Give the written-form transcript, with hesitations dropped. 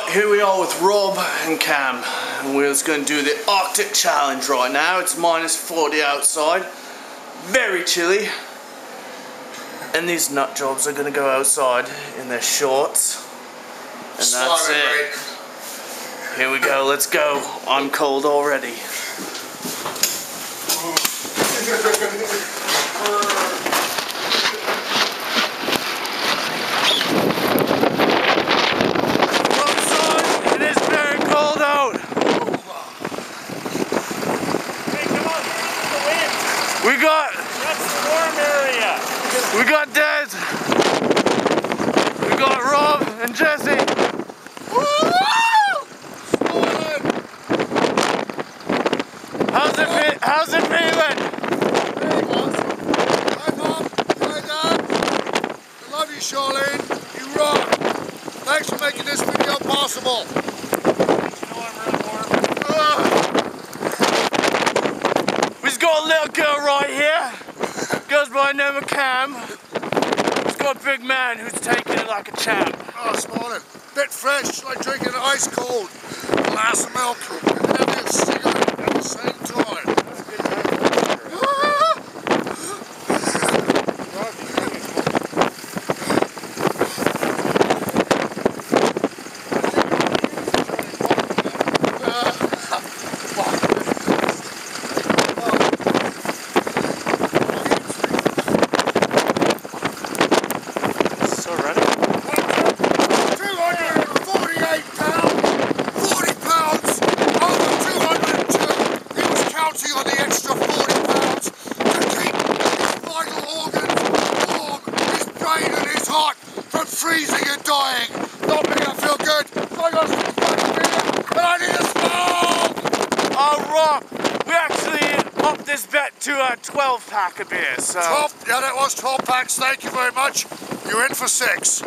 Right, here we are with Rob and Cam, and we're just going to do the Arctic Challenge right now. It's -40 outside, very chilly, and these nut jobs are going to go outside in their shorts, and that's it. Here we go, let's go. I'm cold already. That's the warm area. We got Des. We got Rob and Jesse. How's it feeling? Very awesome. Hi Mom. Hi Dad. I love you, Charlene. You rock. Thanks for making this video possible. We've got a little girl right here. Goes by the name of Cam. He's got a big man who's taking it like a champ. Oh, smiling. Bit fresh, like drinking an ice cold glass of milk and having a cigarette at the same time. Freezing and dying. Not making it feel good. I got some fucking beer, but I need a smoke. Oh, Rob, we actually upped this bet to a 12-pack of beer. So 12? Yeah, that was 12 packs. Thank you very much. You're in for 6.